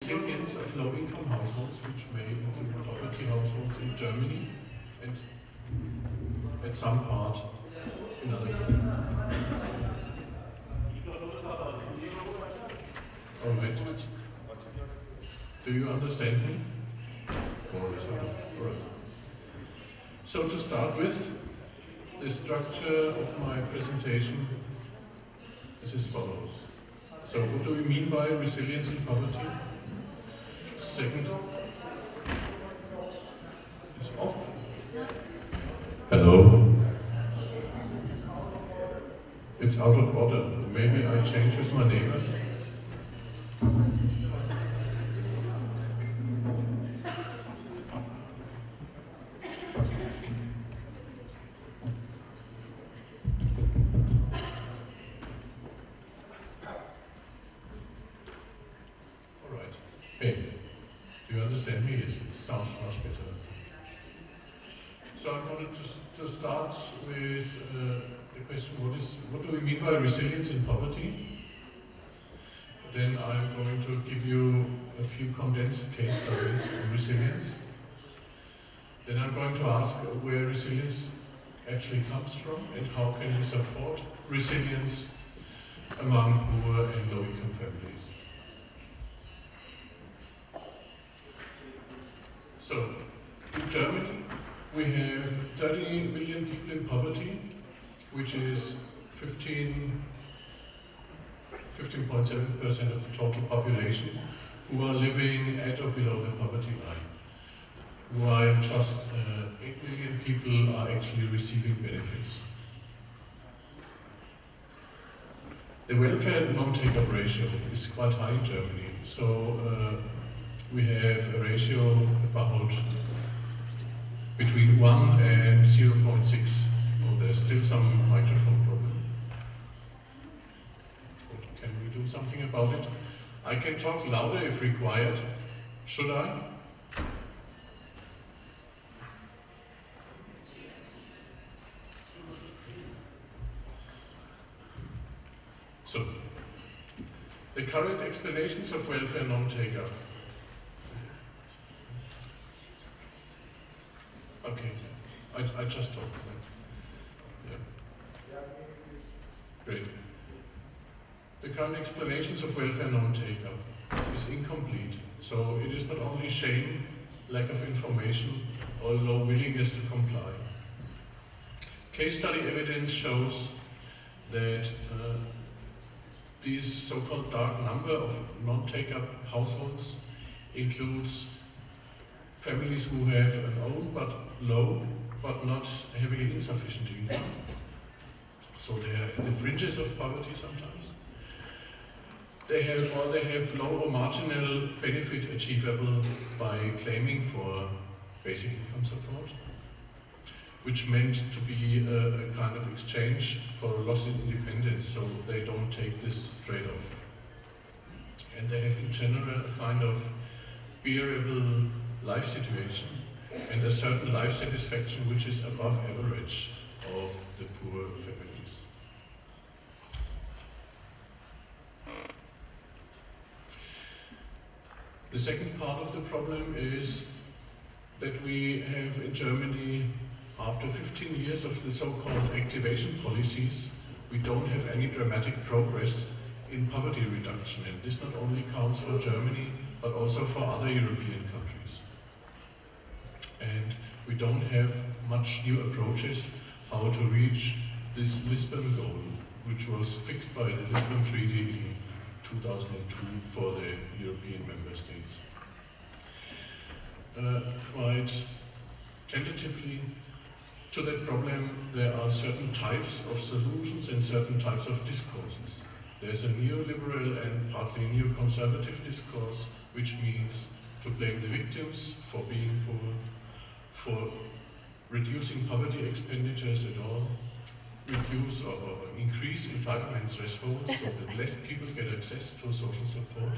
Recipients of low-income households, which may include poverty households in Germany and at some part in other countries. All right. Do you understand me? All right. So to start with, the structure of my presentation is as follows. So what do we mean by resilience in poverty? Second, it's off. Hello. It's out of order. Maybe I change with my neighbors. What do we mean by resilience in poverty? Then I'm going to give you a few condensed case studies on resilience. Then I'm going to ask where resilience actually comes from and how can we support resilience among poor and low-income families. So, in Germany, we have 30 million people in poverty, which is 15.7% of the total population who are living at or below the poverty line, while just 8 million people are actually receiving benefits. The welfare non-take-up ratio is quite high in Germany, so we have a ratio about between 1 and 0.6. There's still some microphone problem. Can we do something about it? I can talk louder if required. Should I? So, the current explanations of welfare non-take-up. Okay, I just talked about it. Great. The current explanations of welfare non-take-up is incomplete, so it is not only shame, lack of information, or low willingness to comply. Case study evidence shows that this so-called dark number of non-take-up households includes families who have an own but low, but not heavily insufficient income. So they are at the fringes of poverty sometimes. They have low or marginal benefit achievable by claiming for basic income support, which meant to be a kind of exchange for a loss in independence, so they don't take this trade-off. And they have in general a kind of bearable life situation and a certain life satisfaction which is above average of the poor families. The second part of the problem is that we have in Germany, after 15 years of the so-called activation policies, we don't have any dramatic progress in poverty reduction, and this not only counts for Germany, but also for other European countries. And we don't have much new approaches how to reach this Lisbon goal, which was fixed by the Lisbon Treaty in 2002 for the European member states. Quite tentatively to that problem, there are certain types of solutions and certain types of discourses. There's a neoliberal and partly neoconservative discourse, which means to blame the victims for being poor, for reducing poverty expenditures at all, reduce or increase entitlement thresholds so that less people get access to social support,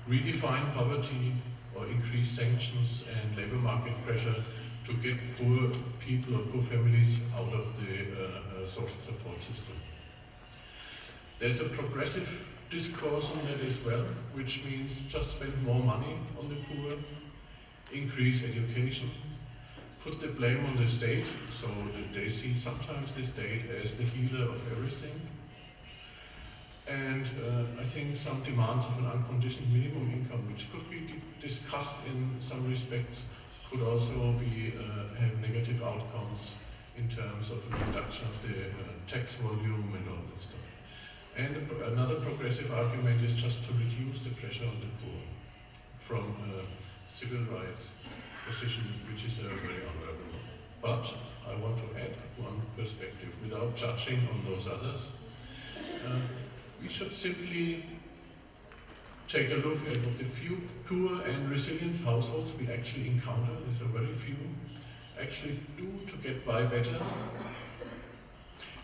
redefine poverty or increase sanctions and labor market pressure to get poor people or poor families out of the social support system. There's a progressive discourse on that as well, which means just spend more money on the poor, increase education, put the blame on the state, so that they see sometimes the state as the healer of everything. And I think some demands of an unconditional minimum income, which could be discussed in some respects, could also be have negative outcomes in terms of a reduction of the tax volume and all that stuff. And another progressive argument is just to reduce the pressure on the poor from a civil rights position, which is very honorable. But I want to add one perspective without judging on those others. We should simply take a look at what the few poor and resilient households we actually encounter, there's a very few, actually do to get by better.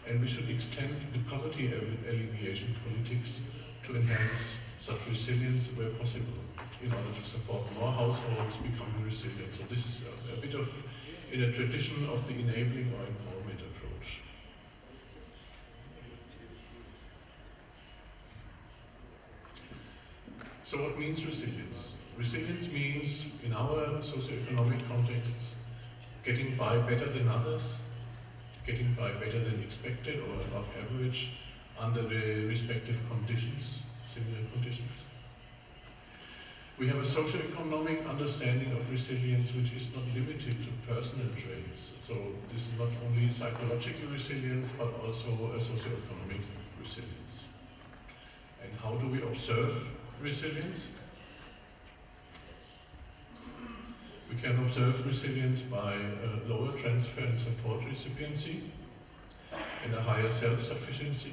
And we should extend the poverty alleviation politics to enhance such resilience where possible, in order to support more households becoming resilient. So this is a bit of, in a tradition of the enabling or empowerment approach. So what means resilience? Resilience means, in our socioeconomic contexts, getting by better than others, getting by better than expected or above average under the respective conditions, similar conditions. We have a socio-economic understanding of resilience which is not limited to personal traits. So this is not only psychological resilience but also a socio-economic resilience. And how do we observe resilience? We can observe resilience by lower transfer and support recipiency and a higher self-sufficiency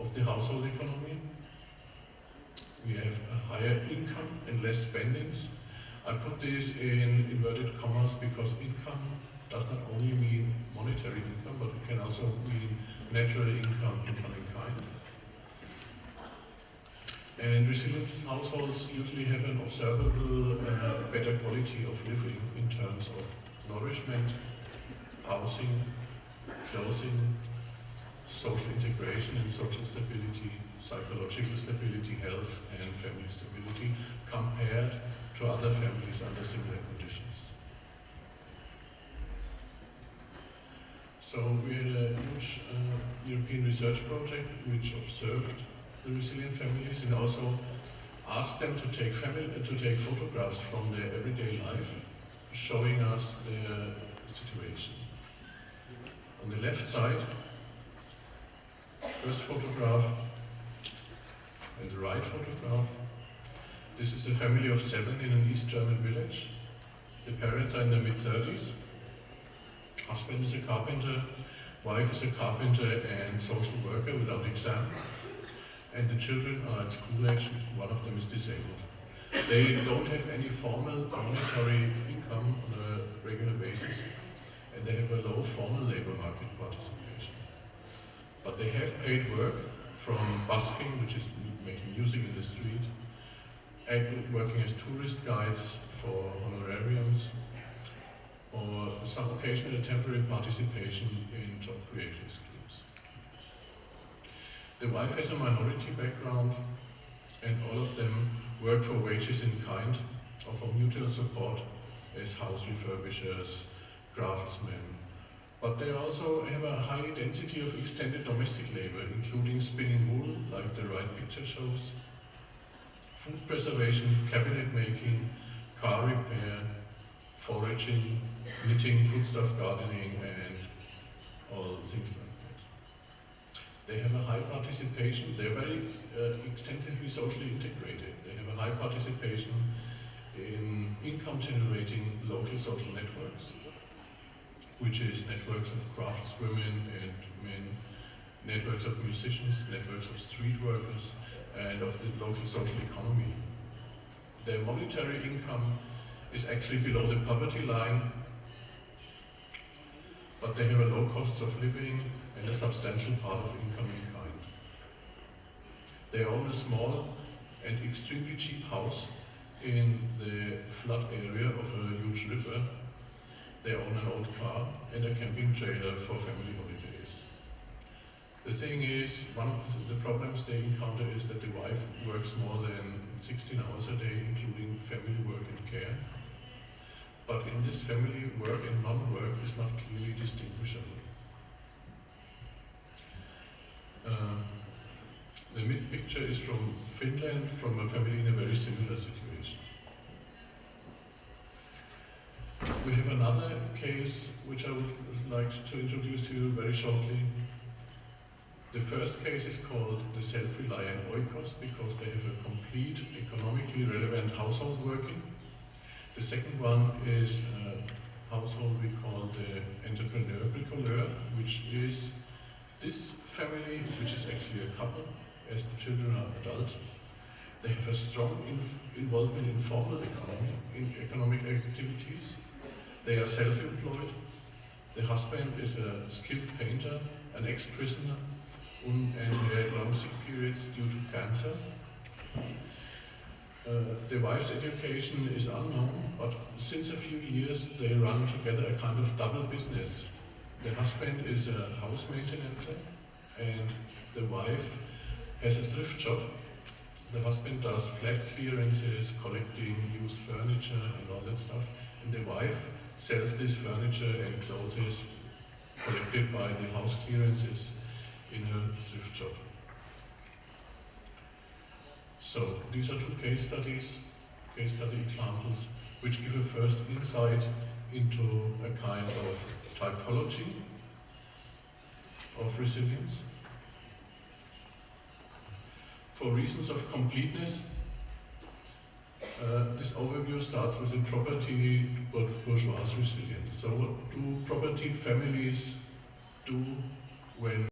of the household economy. We have a higher income and less spendings. I put this in inverted commas because income does not only mean monetary income, but it can also mean natural income, income in kind. And resilient households usually have an observable better quality of living in terms of nourishment, housing, clothing, social integration and social stability, psychological stability, health and family stability compared to other families under similar conditions. So we had a huge European research project which observed the resilient families and also asked them to take photographs from their everyday life, showing us their situation. On the left side, first photograph and the right photograph. This is a family of 7 in an East German village. The parents are in their mid-30s. Husband is a carpenter, wife is a carpenter and social worker without exam. And the children are at school age, one of them is disabled. They don't have any formal monetary income on a regular basis, and they have a low formal labor market participation. But they have paid work from busking, which is making music in the street, and working as tourist guides for honorariums, or some occasional temporary participation in job creation schemes. The wife has a minority background, and all of them work for wages in kind or for mutual support as house refurbishers, craftsmen. But they also have a high density of extended domestic labor, including spinning wool, like the right picture shows, food preservation, cabinet making, car repair, foraging, knitting, foodstuff gardening, and all things like that. They have a high participation, they're very extensively socially integrated. They have a high participation in income generating local social networks, which is networks of craftswomen and men, networks of musicians, networks of street workers, and of the local social economy. Their monetary income is actually below the poverty line, but they have a low cost of living and a substantial part of income in kind. They own a small and extremely cheap house in the flood area of a huge river. They own an old car and a camping trailer for family holidays. The thing is, one of the problems they encounter is that the wife works more than 16 hours a day, including family work and care. But in this family, work and non-work is not clearly distinguishable. The mid picture is from Finland, from a family in a very similar situation. We have another case which I would like to introduce to you very shortly. The first case is called the self-reliant oikos because they have a complete economically relevant household working. The second one is a household we call the entrepreneur bricoleur, which is this family, which is actually a couple, as the children are adults. They have a strong involvement in formal economy, in economic activities. They are self-employed. The husband is a skilled painter, an ex-prisoner, and he had long sick periods due to cancer. The wife's education is unknown, but since a few years they run together a kind of double business. The husband is a house maintainer, and the wife has a thrift shop. The husband does flat clearances, collecting used furniture and all that stuff, and the wife sells this furniture and clothes collected by the house clearances in her thrift shop. So these are two case study examples which give a first insight into a kind of typology of resilience. For reasons of completeness, this overview starts with the property bourgeois resilience. So what do property families do when